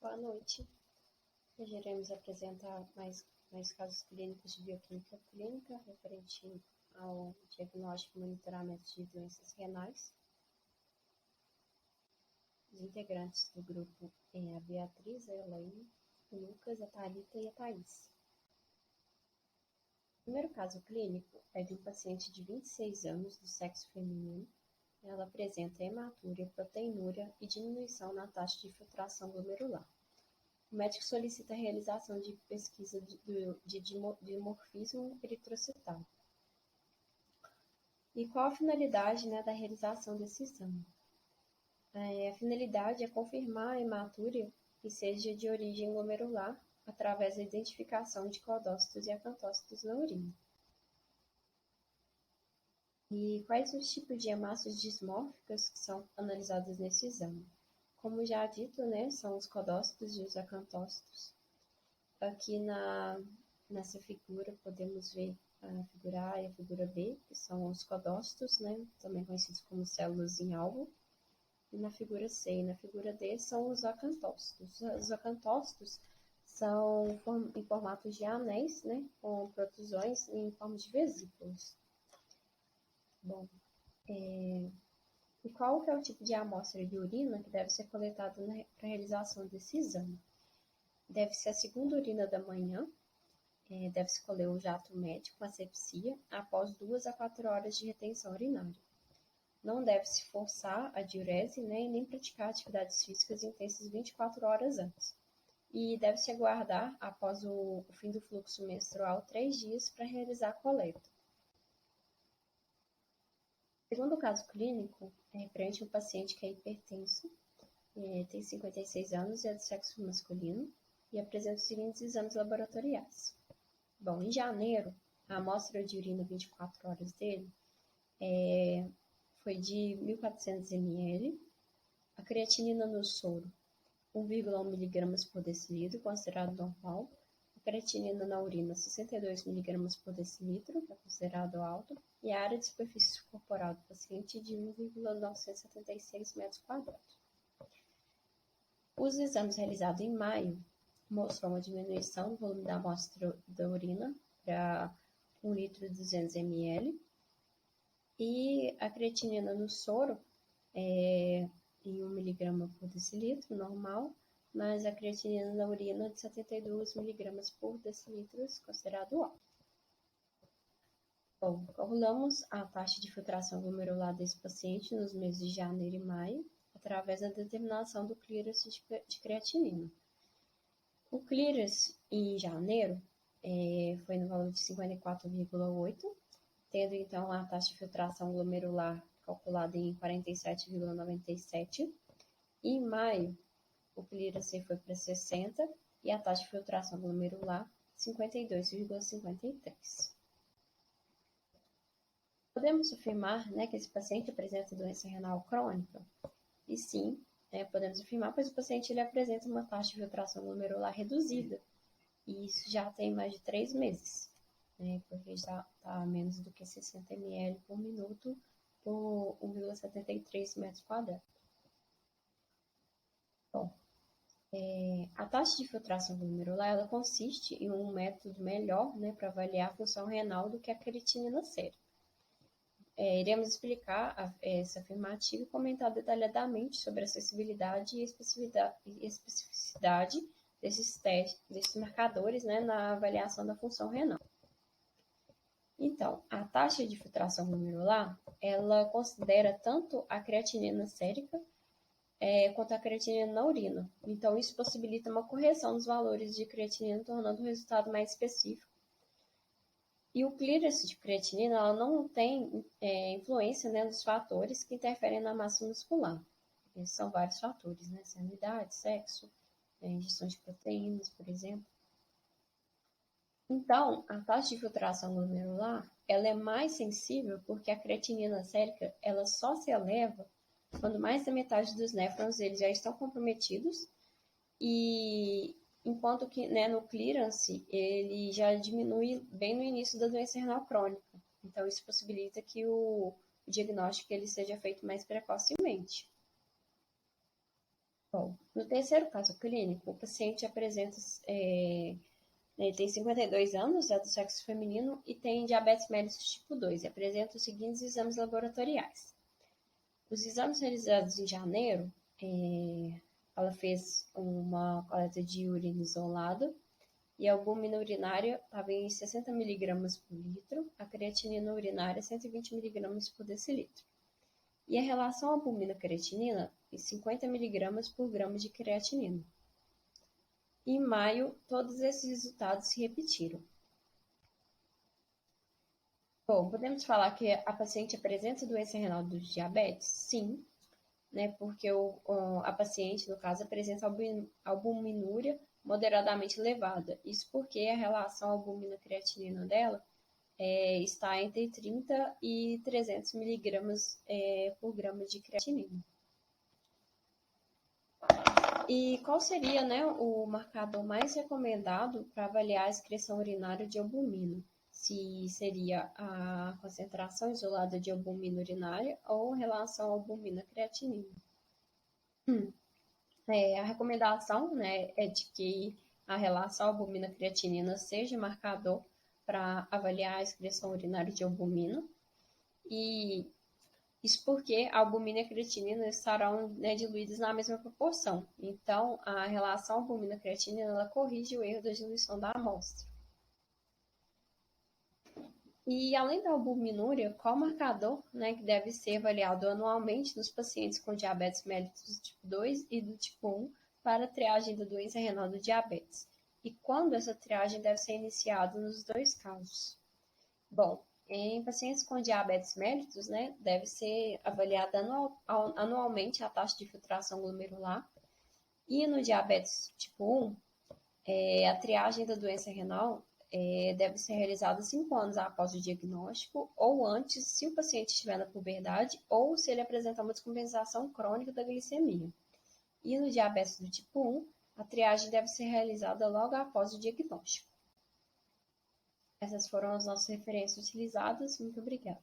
boa noite. Hoje iremos apresentar mais casos clínicos de bioquímica clínica referente ao diagnóstico e monitoramento de doenças renais. Os integrantes do grupo é a Beatriz, a Elaine, o Lucas, a Thalita e a Thaís. O primeiro caso clínico é de um paciente de 26 anos, do sexo feminino. Ela apresenta hematúria, proteinúria e diminuição na taxa de filtração glomerular. O médico solicita a realização de pesquisa de dimorfismo eritrocitário. E qual a finalidade, da realização desse exame? A finalidade é confirmar a hematúria que seja de origem glomerular através da identificação de codócitos e acantócitos na urina. E quais os tipos de hemácias dismórficas que são analisadas nesse exame? Como já dito, são os codócitos e os acantócitos. Aqui nessa figura podemos ver a figura A e a figura B, que são os codócitos, também conhecidos como células em alvo. E na figura C e na figura D são os acantócitos. Os acantócitos são em formatos de anéis, com protusões em forma de vesículas. Bom, e qual que é o tipo de amostra de urina que deve ser coletada para a realização desse exame? Deve ser a segunda urina da manhã, deve-se colher o jato médio com asepsia após 2 a 4 horas de retenção urinária. Não deve-se forçar a diurese, e nem praticar atividades físicas intensas 24 horas antes. E deve-se aguardar, após o fim do fluxo menstrual, 3 dias para realizar a coleta. O segundo caso clínico é referente a um paciente que é hipertenso, tem 56 anos e é do sexo masculino e apresenta os seguintes exames laboratoriais. Bom, em janeiro, a amostra de urina 24 horas dele foi de 1.400 ml, a creatinina no soro 1,1 mg por decilitro, considerado normal, a creatinina na urina 62 mg por decilitro, que é considerado alto, e a área de superfície corporal do paciente de 1,976 metros quadrados. Os exames realizados em maio mostrou uma diminuição do volume da amostra da urina para 1 litro e 200 ml, e a creatinina no soro em 1 mg por decilitro, normal, mas a creatinina na urina de 72 mg por decilitro, considerado alto. Bom, calculamos a taxa de filtração glomerular desse paciente nos meses de janeiro e maio, através da determinação do clearance de creatinina. O clearance em janeiro foi no valor de 54,8, tendo então a taxa de filtração glomerular calculada em 47,97. E em maio, o clearance foi para 60 e a taxa de filtração glomerular 52,53. Podemos afirmar que esse paciente apresenta doença renal crônica? E sim, podemos afirmar, pois o paciente ele apresenta uma taxa de filtração glomerular reduzida. E isso já tem mais de 3 meses, porque já está a menos do que 60 ml por minuto por 1,73 metros quadrados. Bom, a taxa de filtração glomerular ela consiste em um método melhor para avaliar a função renal do que a creatinina sérica. Iremos explicar essa afirmativa e comentar detalhadamente sobre a acessibilidade e especificidade desses marcadores na avaliação da função renal. Então, a taxa de filtração glomerular, ela considera tanto a creatinina sérica quanto a creatinina na urina. Então, isso possibilita uma correção dos valores de creatinina, tornando o resultado mais específico. E o clearance de creatinina ela não tem influência nos fatores que interferem na massa muscular. Esses são vários fatores, sanidade, sexo, ingestão de proteínas, por exemplo. Então, a taxa de filtração glomerular ela é mais sensível porque a creatinina sérica ela só se eleva quando mais da metade dos néfrons eles já estão comprometidos, e enquanto que no clearance ele já diminui bem no início da doença renal crônica. Então, isso possibilita que o diagnóstico ele seja feito mais precocemente. Bom, no terceiro caso clínico, o paciente apresenta, ele tem 52 anos, é do sexo feminino e tem diabetes mellitus tipo 2 e apresenta os seguintes exames laboratoriais. Os exames realizados em janeiro, ela fez uma coleta de urina isolada e a albumina urinária estava em 60 mg por litro, a creatinina urinária 120 mg por decilitro. E a relação albumina-creatinina em 50 mg por grama de creatinina. Em maio, todos esses resultados se repetiram. Bom, podemos falar que a paciente apresenta doença renal do diabetes? Sim, né, porque a paciente, no caso, apresenta albuminúria moderadamente elevada. Isso porque a relação albumina-creatinina dela está entre 30 e 300 miligramas por grama de creatinina. E qual seria, né, o marcador mais recomendado para avaliar a excreção urinária de albumina? Se seria a concentração isolada de albumina urinária ou relação albumina-creatinina. A recomendação, né, é de que a relação albumina-creatinina seja marcador para avaliar a excreção urinária de albumina. E isso porque a albumina e a creatinina estarão, né, diluídas na mesma proporção. Então, a relação albumina-creatinina ela corrige o erro da diluição da amostra. E além da albuminúria, qual marcador, né, que deve ser avaliado anualmente nos pacientes com diabetes mellitus tipo 2 e do tipo 1 para a triagem da doença renal do diabetes? E quando essa triagem deve ser iniciada nos dois casos? Bom, em pacientes com diabetes mellitus, né, deve ser avaliada anualmente a taxa de filtração glomerular. E no diabetes tipo 1, a triagem da doença renal deve ser realizada 5 anos após o diagnóstico, ou antes, se o paciente estiver na puberdade, ou se ele apresentar uma descompensação crônica da glicemia. E no diabetes do tipo 1, a triagem deve ser realizada logo após o diagnóstico. Essas foram as nossas referências utilizadas. Muito obrigada.